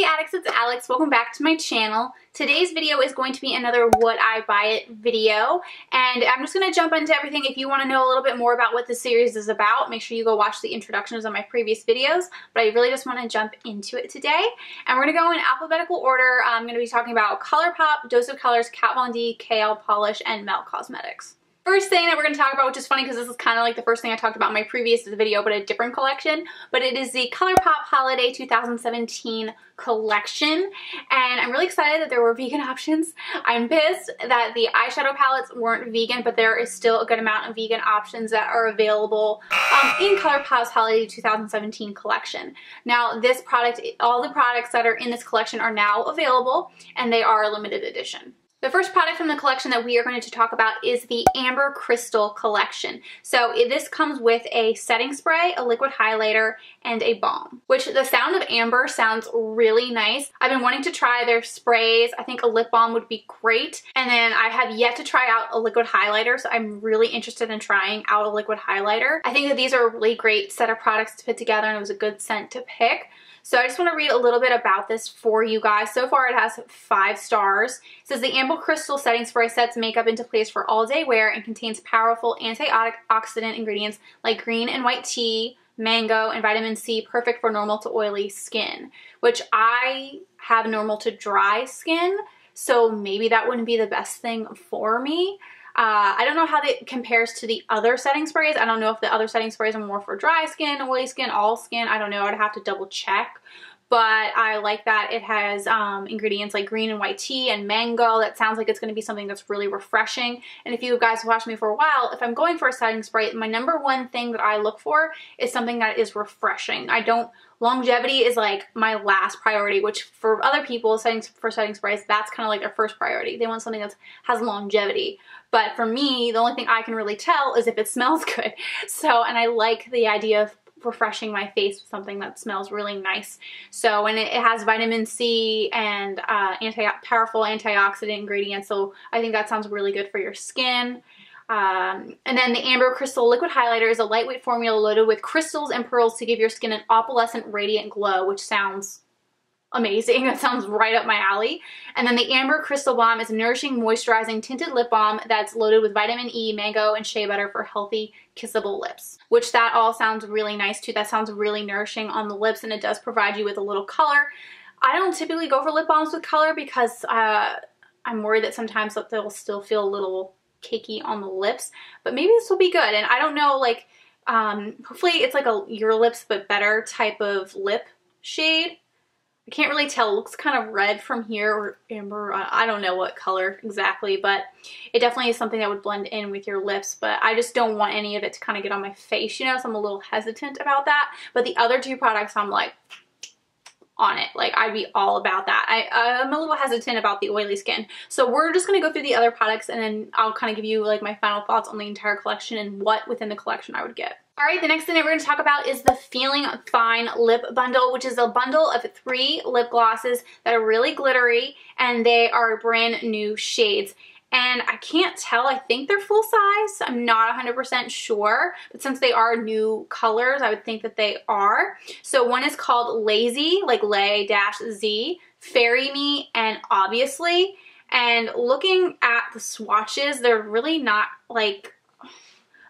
addicts, it's Alex. Welcome back to my channel. Today's video is going to be another Would I Buy It video, and I'm just going to jump into everything. If you want to know a little bit more about what this series is about, make sure you go watch the introductions on my previous videos, but I really just want to jump into it today. And we're going to go in alphabetical order. I'm going to be talking about ColourPop, Dose of Colors, Kat Von D, KL Polish, and Melt Cosmetics. First thing that we're going to talk about, which is funny because this is kind of like the first thing I talked about in my previous video, but a different collection, but it is the ColourPop Holiday 2017 collection, and I'm really excited that there were vegan options. I'm pissed that the eyeshadow palettes weren't vegan, but there is still a good amount of vegan options that are available in ColourPop's Holiday 2017 collection. Now, this product, all the products that are in this collection are now available, and they are limited edition. The first product from the collection that we are going to talk about is the Amber Crystal collection. So this comes with a setting spray, a liquid highlighter, and a balm, which the sound of amber sounds really nice. I've been wanting to try their sprays. I think a lip balm would be great. And then I have yet to try out a liquid highlighter, so I'm really interested in trying out a liquid highlighter. I think that these are a really great set of products to put together, and it was a good scent to pick. So I just want to read a little bit about this for you guys. So far it has 5 stars. It says the Amber Crystal Setting Spray sets makeup into place for all day wear and contains powerful antioxidant ingredients like green and white tea, mango, and vitamin C, perfect for normal to oily skin, which I have normal to dry skin, so maybe that wouldn't be the best thing for me. I don't know how that compares to the other setting sprays. I don't know if the other setting sprays are more for dry skin, oily skin, all skin. I don't know. I'd have to double check. But I like that it has ingredients like green and white tea and mango. That sounds like it's going to be something that's really refreshing. And if you guys have watched me for a while, if I'm going for a setting spray, my number one thing that I look for is something that is refreshing. Longevity is like my last priority, which for other people, setting sprays, that's kind of like their first priority. They want something that has longevity. But for me, the only thing I can really tell is if it smells good. So, and I like the idea of refreshing my face with something that smells really nice. So, and it has vitamin C and powerful antioxidant ingredients. So I think that sounds really good for your skin. And then the Amber Crystal Liquid Highlighter is a lightweight formula loaded with crystals and pearls to give your skin an opalescent radiant glow, which sounds amazing. That sounds right up my alley. And then the Amber Crystal Balm is a nourishing, moisturizing, tinted lip balm that's loaded with vitamin E, mango, and shea butter for healthy, kissable lips, which that all sounds really nice too. That sounds really nourishing on the lips, and it does provide you with a little color. I don't typically go for lip balms with color because I'm worried that sometimes they'll still feel a little cakey on the lips, but maybe this will be good. And I don't know, like, hopefully it's like a Your Lips But Better type of lip shade. I can't really tell. It looks kind of red from here, or amber. I don't know what color exactly, but it definitely is something that would blend in with your lips, but I just don't want any of it to kind of get on my face, you know, so I'm a little hesitant about that. But the other 2 products, I'm like on it. Like, I'd be all about that. I'm a little hesitant about the oily skin. So we're just going to go through the other products, and then I'll kind of give you like my final thoughts on the entire collection and what within the collection I would get. Alright, the next thing that we're going to talk about is the Feeling Fine Lip Bundle, which is a bundle of 3 lip glosses that are really glittery, and they are brand new shades. And I can't tell, I think they're full size. I'm not 100% sure, but since they are new colors, I would think that they are. So one is called Lazy, like lay-z, Fairy Me, and Obviously. And looking at the swatches, they're really not like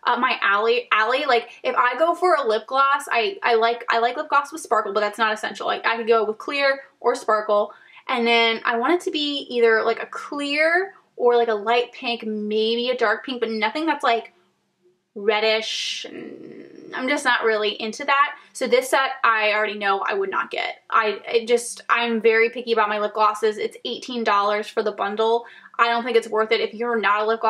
my alley. Like, if I go for a lip gloss, I like lip gloss with sparkle, but that's not essential. Like, I could go with clear or sparkle, and then I want it to be either like a clear or like a light pink, maybe a dark pink, but nothing that's like reddish. I'm just not really into that. So this set, I already know I would not get. I'm very picky about my lip glosses. It's $18 for the bundle. I don't think it's worth it. If you're not a lip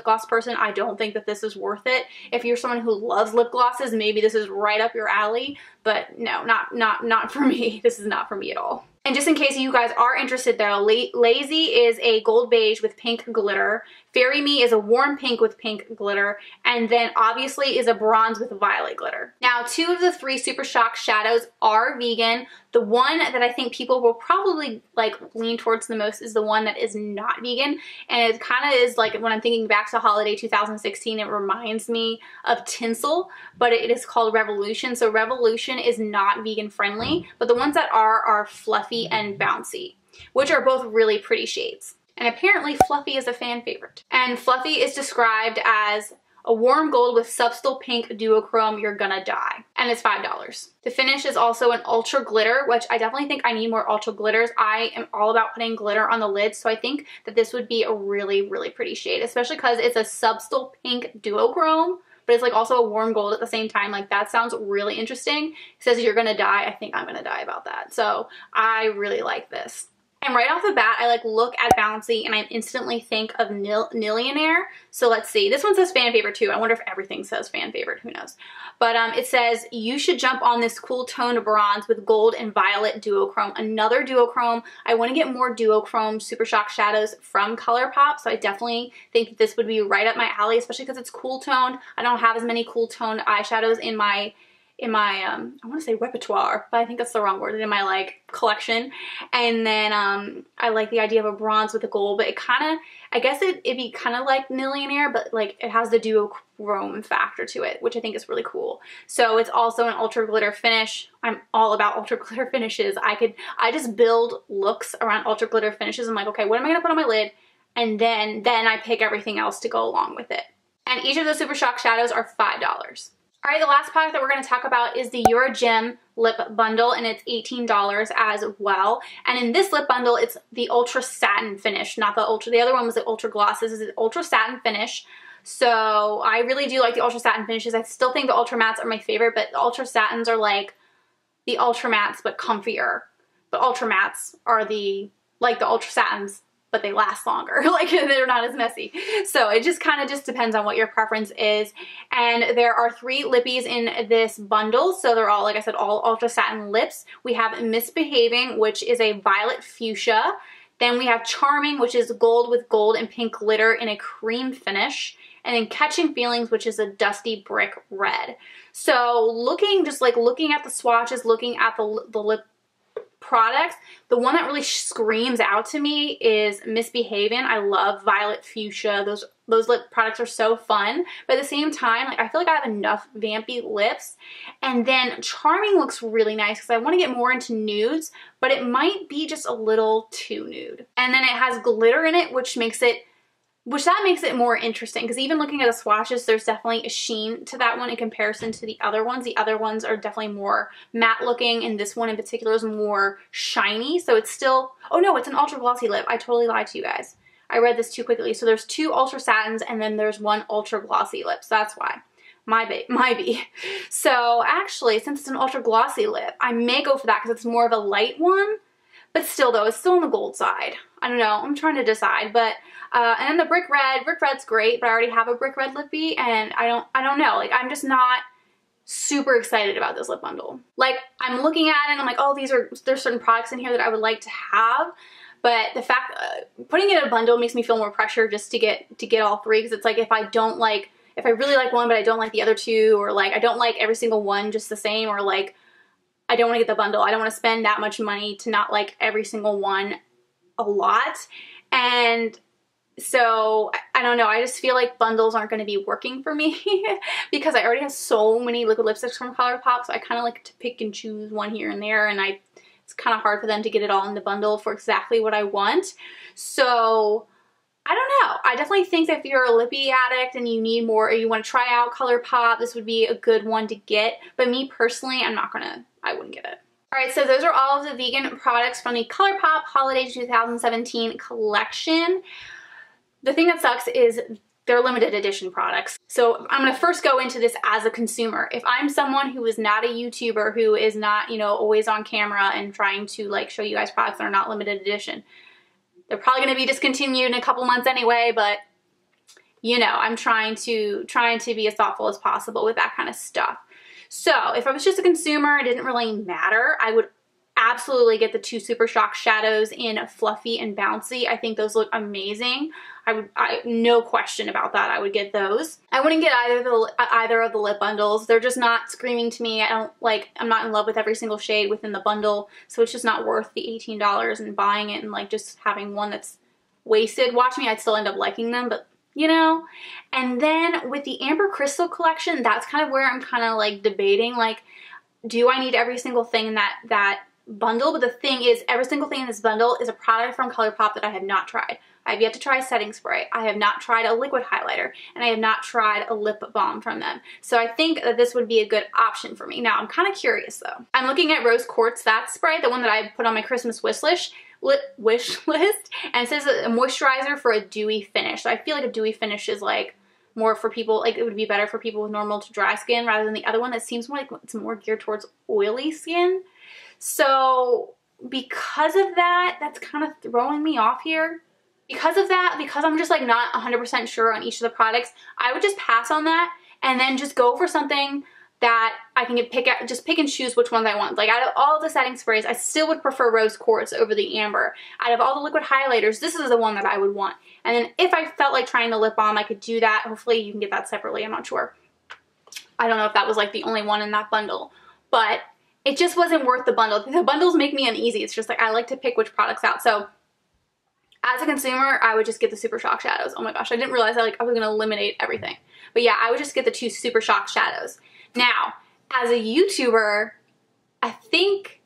gloss person, I don't think that this is worth it. If you're someone who loves lip glosses, maybe this is right up your alley, but no, not for me. This is not for me at all. And just in case you guys are interested though, Lazy is a gold beige with pink glitter. Bury Me is a warm pink with pink glitter, and then obviously is a bronze with violet glitter. Now, 2 of the 3 Super Shock shadows are vegan. The one that I think people will probably like lean towards the most is the one that is not vegan, and it kind of is like, when I'm thinking back to holiday 2016, it reminds me of Tinsel, but it is called Revolution. So Revolution is not vegan friendly, but the ones that are Fluffy and Bouncy, which are both really pretty shades. And apparently Fluffy is a fan favorite. And Fluffy is described as a warm gold with subtle pink duochrome, you're gonna die. And it's $5. The finish is also an ultra glitter, which I definitely think I need more ultra glitters. I am all about putting glitter on the lids, so I think that this would be a really, really pretty shade, especially because it's a subtle pink duochrome, but it's like also a warm gold at the same time. Like, that sounds really interesting. It says you're gonna die. I think I'm gonna die about that. So I really like this. And right off the bat, I like look at Bouncy and I instantly think of Nillionaire. So let's see. This one says fan favorite too. I wonder if everything says fan favorite. Who knows? But it says, you should jump on this cool toned bronze with gold and violet duochrome. Another duochrome. I want to get more duochrome Super Shock shadows from ColourPop. So I definitely think that this would be right up my alley, especially because it's cool toned. I don't have as many cool toned eyeshadows in my I want to say repertoire, but I think that's the wrong word, in my like collection. And then I like the idea of a bronze with a gold, but it kind of, I guess it'd be kind of like Millionaire, but like it has the duochrome factor to it, which I think is really cool. So it's also an ultra glitter finish. I'm all about ultra glitter finishes. I just build looks around ultra glitter finishes. I'm like, okay, what am I gonna put on my lid? And then I pick everything else to go along with it. And each of those Super Shock shadows are $5. All right, the last product that we're going to talk about is the You're a Gem lip bundle, and it's $18 as well. And in this lip bundle, it's the ultra satin finish, not the ultra. The other one was the ultra gloss. This is the ultra satin finish. So I really do like the ultra satin finishes. I still think the ultra mattes are my favorite, but the ultra satins are like the ultra mattes but comfier. The ultra mattes are like the ultra satins, but they last longer. Like, they're not as messy. So it just kind of just depends on what your preference is. And there are 3 lippies in this bundle. So they're all, like I said, all ultra satin lips. We have Misbehaving, which is a violet fuchsia. Then we have Charming, which is gold with gold and pink glitter in a cream finish. And then Catching Feelings, which is a dusty brick red. So looking at the swatches, looking at the lip products, the one that really screams out to me is Misbehaving. I love violet fuchsia. Those lip products are so fun, but at the same time, like, I feel like I have enough vampy lips. And then Charming looks really nice because I want to get more into nudes, but it might be just a little too nude. And then it has glitter in it, which makes it more interesting, because even looking at the swatches, there's definitely a sheen to that one in comparison to the other ones. The other ones are definitely more matte looking, and this one in particular is more shiny. So it's still, oh no, it's an ultra glossy lip. I totally lied to you guys. I read this too quickly. So there's 2 ultra satins and then there's 1 ultra glossy lip. So that's why. My B. So actually, since it's an ultra glossy lip, I may go for that because it's more of a light one. But still though, it's still on the gold side. I don't know, I'm trying to decide. But and then the brick red's great, but I already have a brick red lippy, and I don't know, like, I'm just not super excited about this lip bundle. Like, I'm looking at it and I'm like, oh, there's certain products in here that I would like to have, but the fact putting it in a bundle makes me feel more pressure just to get all 3, because it's like, if I really like one but I don't like the other 2, or like I don't like every single one just the same, or like I don't want to get the bundle. I don't want to spend that much money to not like every single one a lot. And so I don't know. I just feel like bundles aren't going to be working for me because I already have so many liquid lipsticks from ColourPop. So I kind of like to pick and choose one here and there. And it's kind of hard for them to get it all in the bundle for exactly what I want. So I don't know. I definitely think that if you're a lippy addict and you need more, or you want to try out ColourPop, this would be a good one to get. But me personally, I wouldn't get it. Alright, so those are all of the vegan products from the ColourPop Holiday 2017 collection. The thing that sucks is they're limited edition products. So I'm going to first go into this as a consumer. If I'm someone who is not a YouTuber, who is not, always on camera and trying to like show you guys products that are not limited edition, they're probably going to be discontinued in a couple months anyway, but I'm trying to be as thoughtful as possible with that kind of stuff. So if I was just a consumer, it didn't really matter. I absolutely get the 2 Super Shock shadows in Fluffy and Bouncy. I think those look amazing. No question about that, I would get those. I wouldn't get either of the lip bundles. They're just not screaming to me. I'm not in love with every single shade within the bundle, so it's just not worth the $18 and buying it and like just having one that's wasted. Watch me, I'd still end up liking them, but you know. And then with the Amber Crystal collection, that's kind of where I'm kind of like debating, like, do I need every single thing in that bundle? But the thing is, every single thing in this bundle is a product from ColourPop that I have not tried. I have yet to try a setting spray. I have not tried a liquid highlighter, and I have not tried a lip balm from them. So I think that this would be a good option for me. Now, I'm kind of curious though. I'm looking at Rose Quartz, that spray, the one that I put on my Christmas wish list, and it says a moisturizer for a dewy finish. So I feel like a dewy finish is like more for people, like it would be better for people with normal to dry skin rather than the other one that seems more like it's more geared towards oily skin. So because of that, that's kind of throwing me off here. Because of that, because I'm just like not 100% sure on each of the products, I would just pass on that and then just go for something that I can just pick and choose which ones I want. Like out of all the setting sprays, I still would prefer Rose Quartz over the Amber. Out of all the liquid highlighters, this is the one that I would want. And then if I felt like trying the lip balm, I could do that. Hopefully you can get that separately, I'm not sure. I don't know if that was like the only one in that bundle, but it just wasn't worth the bundle. The bundles make me uneasy. It's just like I like to pick which products out. So as a consumer, I would just get the Super Shock shadows. Oh my gosh, I didn't realize that I was going to eliminate everything. But yeah, I would just get the 2 Super Shock shadows. Now, as a YouTuber, I think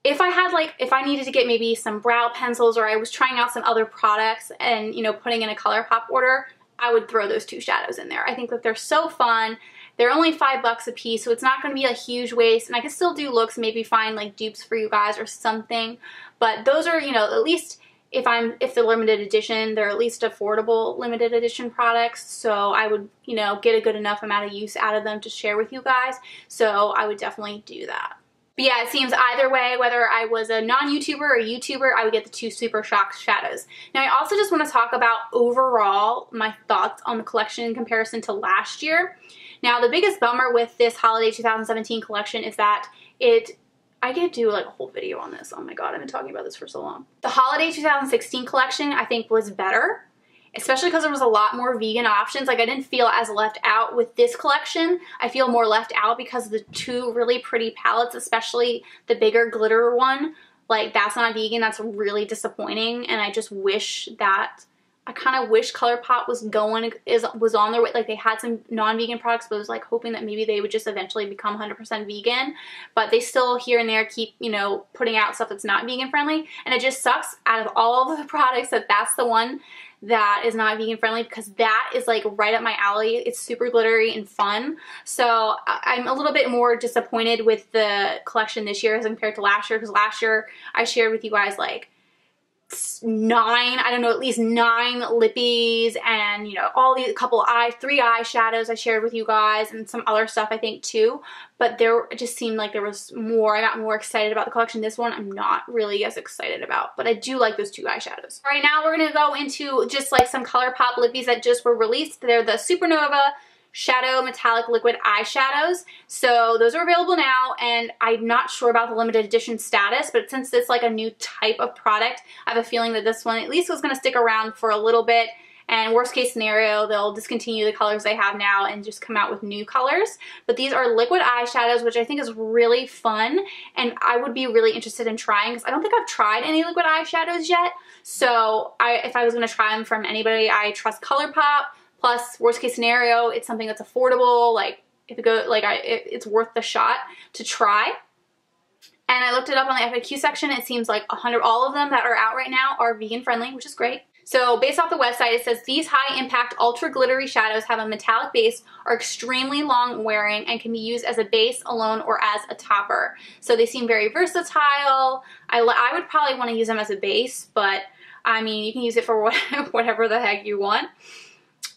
if I needed to get maybe some brow pencils or I was trying out some other products and, you know, putting in a ColourPop order, I would throw those 2 shadows in there. I think that they're so fun. They're only $5 a piece, so it's not going to be a huge waste, and I can still do looks, maybe find like dupes for you guys or something. But those are, you know, at least if they're limited edition, they're at least affordable limited edition products, so I would, you know, get a good enough amount of use out of them to share with you guys, so I would definitely do that. But yeah, it seems either way, whether I was a non-YouTuber or a YouTuber, I would get the 2 Super Shock shadows. Now, I also just want to talk about overall my thoughts on the collection in comparison to last year. Now, the biggest bummer with this holiday 2017 collection is that I could do like a whole video on this. Oh my god, I've been talking about this for so long. The holiday 2016 collection I think was better, especially because there was a lot more vegan options. Like I didn't feel as left out with this collection. I feel more left out because of the 2 really pretty palettes, especially the bigger glitter one. Like that's not vegan, that's really disappointing, and I just wish that I kind of wish ColourPop was on their way. Like they had some non-vegan products, but I was like hoping that maybe they would just eventually become 100% vegan. But they still here and there keep, you know, putting out stuff that's not vegan friendly. And it just sucks out of all of the products that that's the one that is not vegan friendly, because that is like right up my alley. It's super glittery and fun. So I'm a little bit more disappointed with the collection this year as compared to last year, because last year I shared with you guys like at least 9 lippies and, you know, three eyeshadows I shared with you guys and some other stuff I think too. But it just seemed like there was more. I got more excited about the collection. This one I'm not really as excited about, but I do like those 2 eyeshadows. All right, now we're going to go into just like some ColourPop lippies that just were released. They're the Supernova Shadow Metallic Liquid Eyeshadows. So those are available now, and I'm not sure about the limited edition status, but since it's like a new type of product, I have a feeling that this one at least was going to stick around for a little bit, and worst case scenario, they'll discontinue the colors they have now and just come out with new colors. But these are liquid eyeshadows, which I think is really fun, and I would be really interested in trying, because I don't think I've tried any liquid eyeshadows yet. So if I was going to try them from anybody, I trust ColourPop. Plus, worst case scenario, it's something that's affordable. Like if it goes, like it's worth the shot to try. And I looked it up on the FAQ section. It seems like all of them that are out right now are vegan friendly, which is great. So based off the website, it says these high impact ultra glittery shadows have a metallic base, are extremely long wearing, and can be used as a base alone or as a topper. So they seem very versatile. I would probably want to use them as a base, but I mean, you can use it for whatever the heck you want.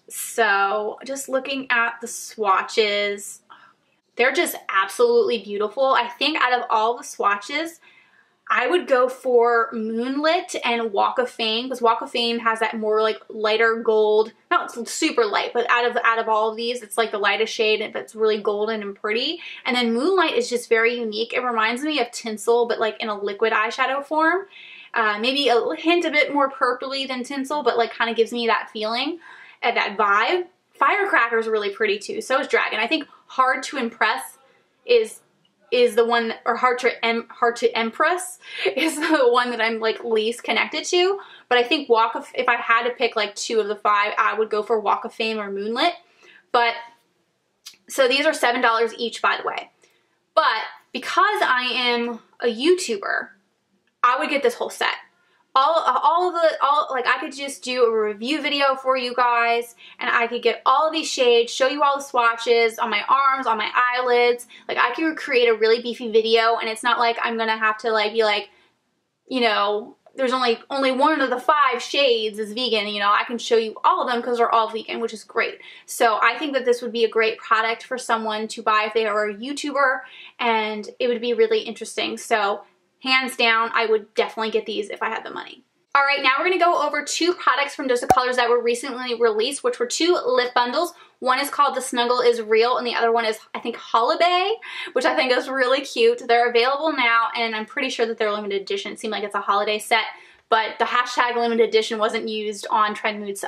So just looking at the swatches, they're just absolutely beautiful. I think out of all the swatches, I would go for Moonlit and Walk of Fame, because Walk of Fame has that more like lighter gold, not super light, but out of all of these, it's like the lightest shade, and it's really golden and pretty. And then Moonlight is just very unique. It reminds me of Tinsel, but like in a liquid eyeshadow form. Maybe a hint a bit more purpley than Tinsel, but like kind of gives me that feeling and that vibe. Firecracker is really pretty too. So is Dragon. I think Hard to Impress is the one, or Hard to Empress is the one that I'm like least connected to. But I think if I had to pick like 2 of the 5, I would go for Walk of Fame or Moonlit. But so these are $7 each, by the way. But because I am a YouTuber, I would get this whole set. Like I could just do a review video for you guys, and I could get all of these shades, show you all the swatches on my arms, on my eyelids. Like I could create a really beefy video, and it's not like I'm gonna have to like be like, you know, there's only one of the 5 shades is vegan. You know, I can show you all of them because they're all vegan, which is great. So I think that this would be a great product for someone to buy if they are a YouTuber, and it would be really interesting. So hands down, I would definitely get these if I had the money. All right, now we're gonna go over 2 products from Dose of Colors that were recently released, which were 2 lip bundles. One is called The Snuggle Is Real, and the other one is, I think, Holiday, which I think is really cute. They're available now, and I'm pretty sure that they're limited edition. It seemed like it's a holiday set, but the hashtag limited edition wasn't used on Trendmood's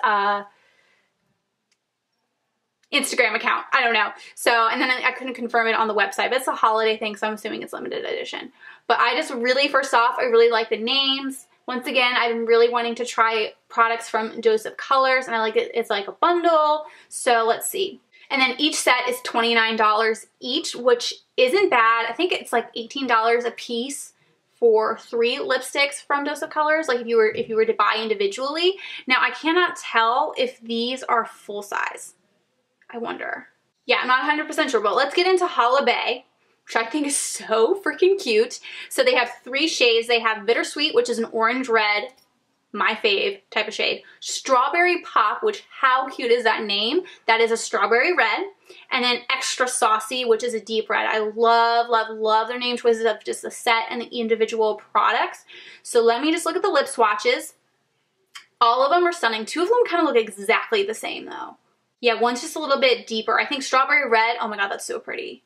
Instagram account. I don't know. So, and then I couldn't confirm it on the website, but it's a holiday thing, so I'm assuming it's limited edition. But I just really, first off, I really like the names. Once again, I'm really wanting to try products from Dose of Colors, and I like it. It's like a bundle. So let's see. And then each set is $29 each, which isn't bad. I think it's like $18 a piece for 3 lipsticks from Dose of Colors, like if you were to buy individually. Now, I cannot tell if these are full size. I wonder. Yeah, I'm not 100% sure, but let's get into Holiday, which I think is so freaking cute. So they have 3 shades. They have Bittersweet, which is an orange red, my fave type of shade. Strawberry Pop, which how cute is that name? That is a strawberry red. And then Extra Saucy, which is a deep red. I love, love, love their name choices of just the set and the individual products. So let me just look at the lip swatches. All of them are stunning. 2 of them kind of look exactly the same though. Yeah, one's just a little bit deeper. I think Strawberry Red, oh my god, that's so pretty.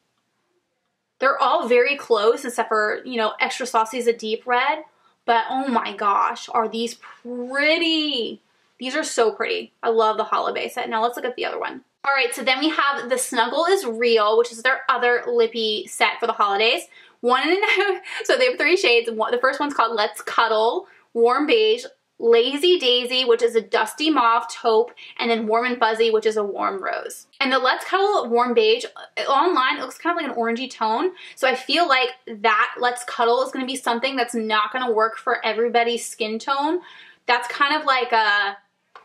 They're all very close, except for, you know, Extra Saucy is a deep red. But oh my gosh, are these pretty. These are so pretty. I love the Holiday set. Now let's look at the other one. All right, so then we have The Snuggle Is Real, which is their other lippy set for the holidays. So they have 3 shades. The first one's called Let's Cuddle, Warm Beige, Lazy Daisy, which is a dusty mauve taupe, and then Warm and Fuzzy, which is a warm rose. And the Let's Cuddle Warm Beige, online, it looks kind of like an orangey tone. So I feel like that Let's Cuddle is going to be something that's not going to work for everybody's skin tone. That's kind of like a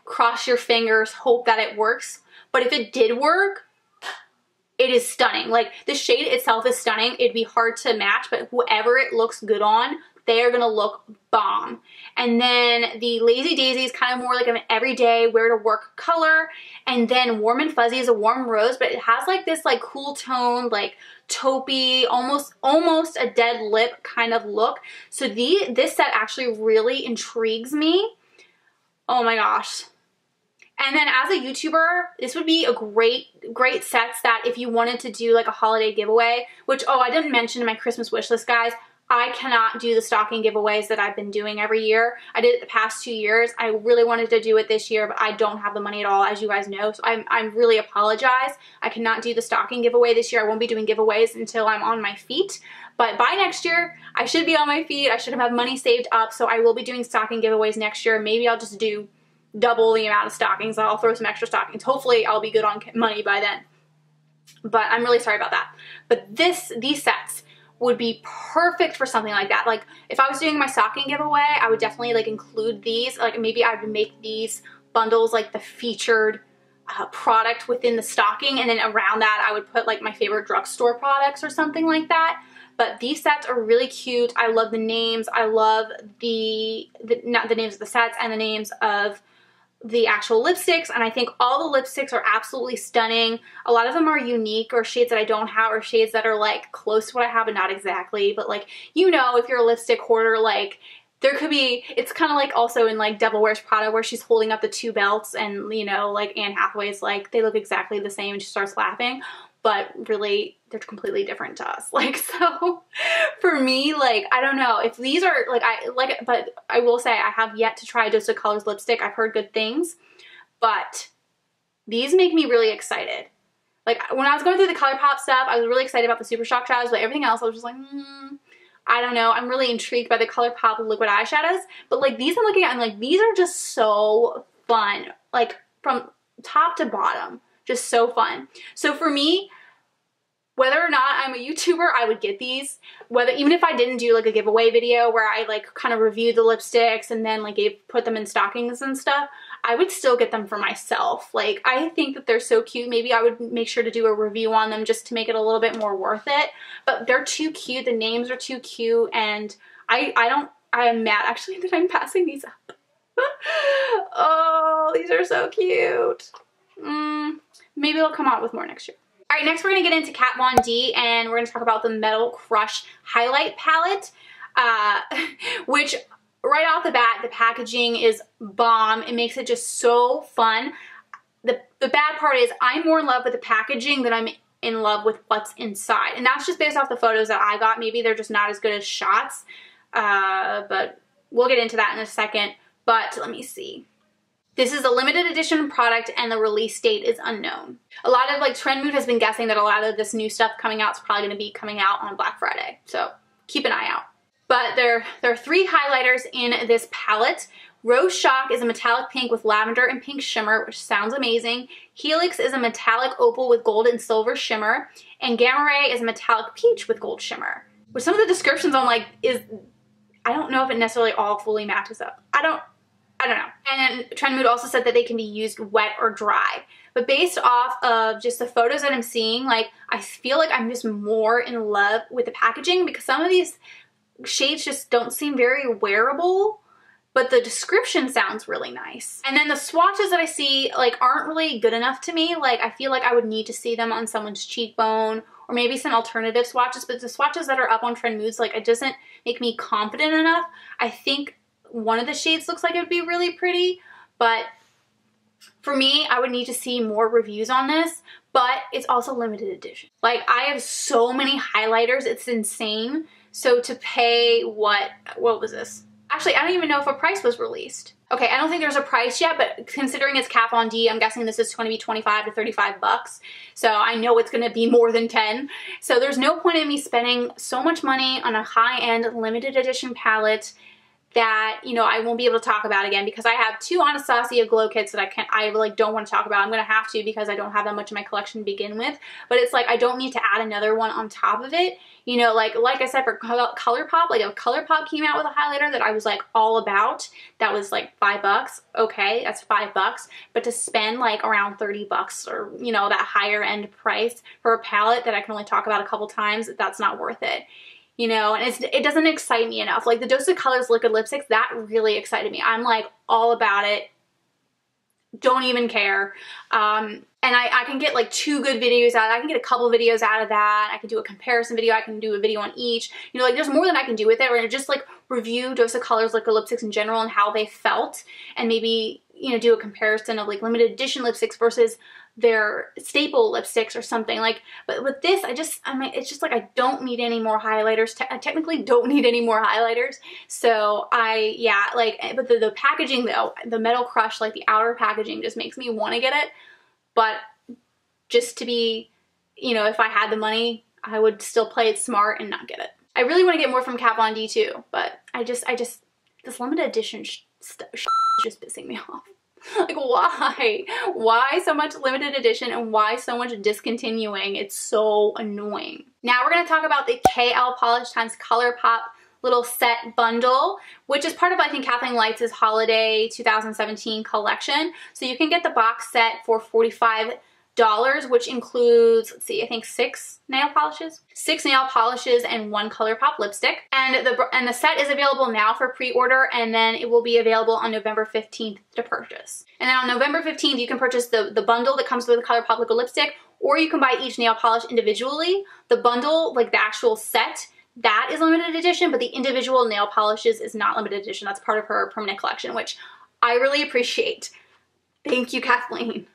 cross your fingers, hope that it works. But if it did work, it is stunning. Like, the shade itself is stunning. It'd be hard to match, but whoever it looks good on, they are gonna look bomb. And then the Lazy Daisy is kind of more like an everyday wear to work color. And then Warm and Fuzzy is a warm rose, but it has like this like cool tone, like taupey, almost a dead lip kind of look. So this set actually really intrigues me. Oh my gosh. And then as a YouTuber, this would be a great sets that if you wanted to do like a holiday giveaway, which, oh, I didn't mention in my Christmas wish list, guys. I cannot do the stocking giveaways that I've been doing every year. I did it the past 2 years. I really wanted to do it this year, but I don't have the money at all, as you guys know. So I really apologize. I cannot do the stocking giveaway this year. I won't be doing giveaways until I'm on my feet. But by next year, I should be on my feet. I should have money saved up. So I will be doing stocking giveaways next year. Maybe I'll just do double the amount of stockings. I'll throw some extra stockings. Hopefully I'll be good on money by then. But I'm really sorry about that. But these sets would be perfect for something like that. Like, if I was doing my stocking giveaway, I would definitely like include these. Like, maybe I would make these bundles like the featured product within the stocking, and then around that I would put like my favorite drugstore products or something like that. But these sets are really cute. I love the names. I love not the names of the sets and the names of the actual lipsticks, and I think all the lipsticks are absolutely stunning. A lot of them are unique, or shades that I don't have, or shades that are like close to what I have but not exactly. But like, you know, if you're a lipstick hoarder, like there could be, it's kind of like also in like Devil Wears Prada where she's holding up the two belts and, you know, like Anne Hathaway's like, they look exactly the same and she starts laughing, but really they're completely different to us. Like, so for me, like, I don't know if these are like, but I will say I have yet to try Dose of Colors lipstick. I've heard good things, but these make me really excited. Like when I was going through the ColourPop stuff, I was really excited about the Super Shock shadows, but everything else I was just like, I don't know. I'm really intrigued by the ColourPop liquid eyeshadows, but like these I'm looking at, I'm like, these are just so fun. Like from top to bottom, just so fun. So for me, whether or not I'm a YouTuber, I would get these. Even if I didn't do like a giveaway video where I like kind of reviewed the lipsticks and then like put them in stockings and stuff, I would still get them for myself. Like I think that they're so cute. Maybe I would make sure to do a review on them just to make it a little bit more worth it. But they're too cute. The names are too cute, and I am mad actually that I'm passing these up. Oh, these are so cute. Maybe I'll come out with more next year. All right, next we're going to get into Kat Von D, and we're going to talk about the Metal Crush Highlight Palette, which right off the bat, the packaging is bomb. It makes it just so fun. The bad part is I'm more in love with the packaging than I'm in love with what's inside, and that's just based off the photos that I got. Maybe they're just not as good as shots, but we'll get into that in a second. But let me see. This is a limited edition product and the release date is unknown. A lot of like Trend Mood has been guessing that a lot of this new stuff coming out is probably going to be coming out on Black Friday. So keep an eye out. But there are 3 highlighters in this palette. Rose Shock is a metallic pink with lavender and pink shimmer, which sounds amazing. Helix is a metallic opal with gold and silver shimmer. And Gamma Ray is a metallic peach with gold shimmer. Which some of the descriptions I'm like, I don't know if it necessarily all fully matches up. I don't know. And then Trend Mood also said that they can be used wet or dry. But based off of just the photos that I'm seeing, like I feel like I'm just more in love with the packaging because some of these shades just don't seem very wearable, but the description sounds really nice. And then the swatches that I see like aren't really good enough to me. Like I feel like I would need to see them on someone's cheekbone or maybe some alternative swatches, but the swatches that are up on Trend Moods, like it doesn't make me confident enough. I think one of the shades looks like it would be really pretty, but for me, I would need to see more reviews on this, but it's also limited edition. Like I have so many highlighters, it's insane. So to pay what was this? Actually, I don't even know if a price was released. Okay, I don't think there's a price yet, but considering it's Kat Von D, I'm guessing this is going to be 25 to 35 bucks. So I know it's going to be more than 10. So there's no point in me spending so much money on a high-end limited edition palette that, you know, I won't be able to talk about again because I have 2 Anastasia glow kits that I like don't want to talk about. I'm going to have to because I don't have that much in my collection to begin with. But it's like I don't need to add another one on top of it. You know, like I said, for ColourPop, like if ColourPop came out with a highlighter that I was like all about, that was like $5. Okay, that's $5. But to spend like around 30 bucks or, you know, that higher end price for a palette that I can only talk about a couple times, that's not worth it. You know, and it doesn't excite me enough. Like the Dose of Colors liquid lipsticks, that really excited me. I'm like all about it. Don't even care. And I can get like 2 good videos out of that. I can get a couple videos out of that. I can do a comparison video. I can do a video on each. You know, like there's more than I can do with it. Or just like review Dose of Colors liquid lipsticks in general and how they felt. And maybe, you know, do a comparison of like limited edition lipsticks versus their staple lipsticks or something. Like, but with this, it's just like I don't need any more highlighters. I technically don't need any more highlighters. So yeah, like, but the packaging though, the Metal Crush, like the outer packaging just makes me want to get it. But just to be, you know, if I had the money, I would still play it smart and not get it. I really want to get more from Kat Von D too, but this limited edition stuff is just pissing me off. Like why? Why so much limited edition and why so much discontinuing? It's so annoying. Now we're going to talk about the KL Polish times ColourPop little set bundle, which is part of, I think, Kathleen Lights' holiday 2017 collection. So you can get the box set for $45 which includes, let's see, I think 6 nail polishes. 6 nail polishes and 1 ColourPop lipstick. And the set is available now for pre-order, and then it will be available on November 15th to purchase. And then on November 15th, you can purchase the bundle that comes with the ColourPop liquid lipstick, or you can buy each nail polish individually. The bundle, like the actual set, that is limited edition, but the individual nail polishes is not limited edition. That's part of her permanent collection, which I really appreciate. Thank you, Kathleen.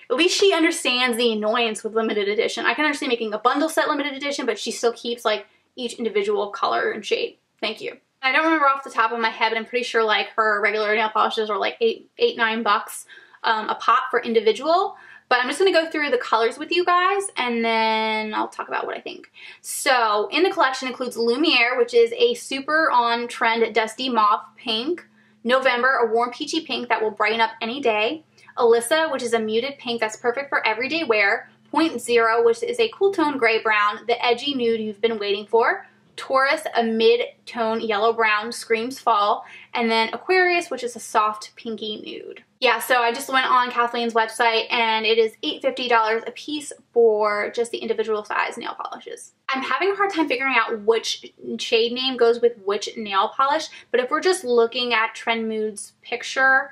At least she understands the annoyance with limited edition. I can understand making a bundle set limited edition, but she still keeps like each individual color and shade. Thank you. I don't remember off the top of my head, but I'm pretty sure like her regular nail polishes are like $8-9 a pop for individual. But I'm just going to go through the colors with you guys, and then I'll talk about what I think. So in the collection includes Lumiere, which is a super on trend dusty mauve pink. November, a warm peachy pink that will brighten up any day. Alyssa, which is a muted pink that's perfect for everyday wear. Point Zero, which is a cool tone gray brown, the edgy nude you've been waiting for. Taurus, a mid-tone yellow brown, screams fall. And then Aquarius, which is a soft pinky nude. Yeah, so I just went on Kathleen's website, and it is $8.50 a piece for just the individual size nail polishes. I'm having a hard time figuring out which shade name goes with which nail polish, but if we're just looking at Trend Mood's picture,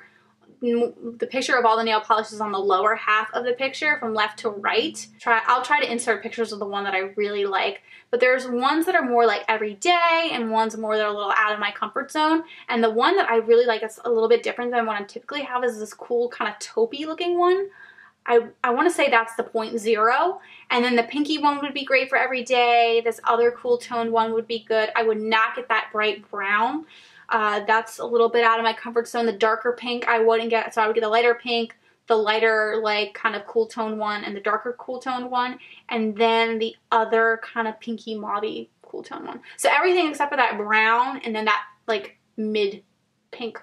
the picture of all the nail polishes on the lower half of the picture from left to right. I'll try to insert pictures of the one that I really like, but there's ones that are more like everyday and ones more that are a little out of my comfort zone. And the one that I really like is a little bit different than what I typically have is this cool kind of taupey looking one. I want to say that's the Point Zero. And then the pinky one would be great for every day. This other cool toned one would be good. I would not get that bright brown. That's a little bit out of my comfort zone. The darker pink I wouldn't get, so I would get the lighter pink, the lighter like kind of cool tone one, and the darker cool tone one, and then the other kind of pinky mauve cool tone one. So everything except for that brown and then that like mid pink.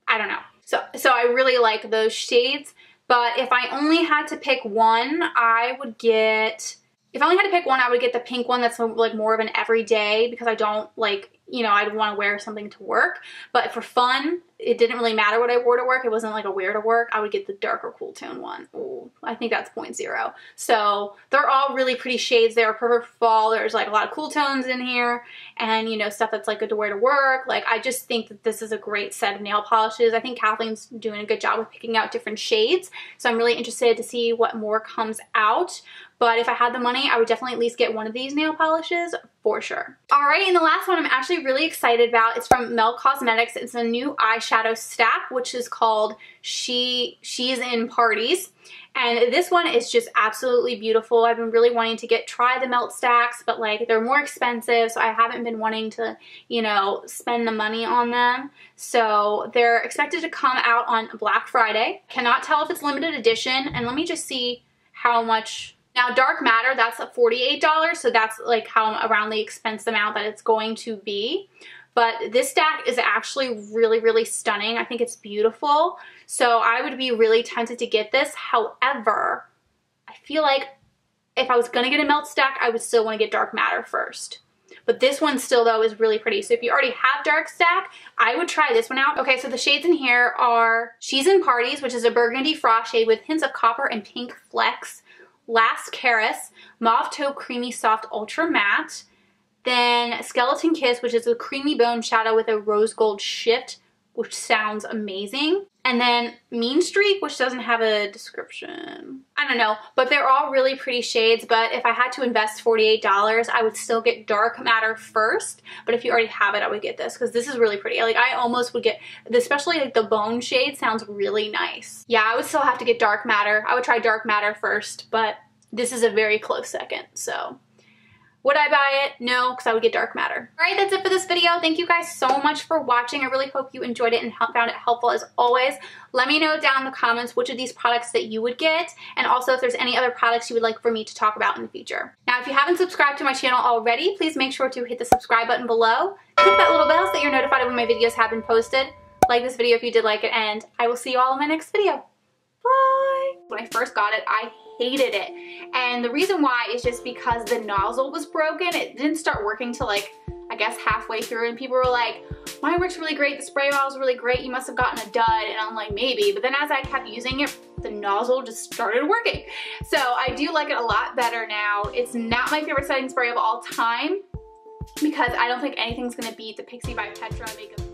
I don't know. So I really like those shades, but if I only had to pick one, I would get the pink one that's like more of an everyday, because I don't like, you know, I'd want to wear something to work. But for fun, it didn't really matter what I wore to work. It wasn't like a wear to work. I would get the darker cool tone one. Ooh, I think that's Point Zero. So they're all really pretty shades. They're perfect for fall. There's like a lot of cool tones in here, and you know, stuff that's like good to wear to work. Like, I just think that this is a great set of nail polishes. I think Kathleen's doing a good job with picking out different shades. So I'm really interested to see what more comes out. But if I had the money, I would definitely at least get one of these nail polishes for sure. Alright, and the last one I'm actually really excited about. It's from Melt Cosmetics. It's a new eyeshadow stack, which is called She's in Parties. And this one is just absolutely beautiful. I've been really wanting to try the Melt stacks, but like they're more expensive, so I haven't been wanting to, you know, spend the money on them. So they're expected to come out on Black Friday. Cannot tell if it's limited edition, and let me just see how much. Now, Dark Matter, that's a $48, so that's like how around the expense amount that it's going to be. But this stack is actually really, really stunning. I think it's beautiful. So I would be really tempted to get this. However, I feel like if I was going to get a Melt stack, I would still want to get Dark Matter first. But this one still, though, is really pretty. So if you already have Dark Stack, I would try this one out. Okay, so the shades in here are She's in Parties, which is a burgundy frost shade with hints of copper and pink flecks. Last Caris, Mauve Taupe Creamy Soft Ultra Matte. Then Skeleton Kiss, which is a creamy bone shadow with a rose gold shift, which sounds amazing. And then Mean Streak, which doesn't have a description. I don't know, but they're all really pretty shades. But if I had to invest $48, I would still get Dark Matter first. But if you already have it, I would get this, because this is really pretty. Like, I almost would get, especially like the bone shade sounds really nice. Yeah, I would still have to get Dark Matter. I would try Dark Matter first, but this is a very close second, so. Would I buy it? No, because I would get Dark Matter. Alright, that's it for this video. Thank you guys so much for watching. I really hope you enjoyed it and found it helpful as always. Let me know down in the comments which of these products that you would get, and also if there's any other products you would like for me to talk about in the future. Now, if you haven't subscribed to my channel already, please make sure to hit the subscribe button below. Click that little bell so that you're notified when my videos have been posted. Like this video if you did like it, and I will see you all in my next video. Bye! When I first got it, I hated it. And the reason why is just because the nozzle was broken. It didn't start working till like, I guess halfway through, and people were like, mine works really great, the spray bottle is really great, you must have gotten a dud. And I'm like, maybe. But then as I kept using it, the nozzle just started working. So I do like it a lot better now. It's not my favorite setting spray of all time because I don't think anything's gonna beat the Pixie by Petra Makeup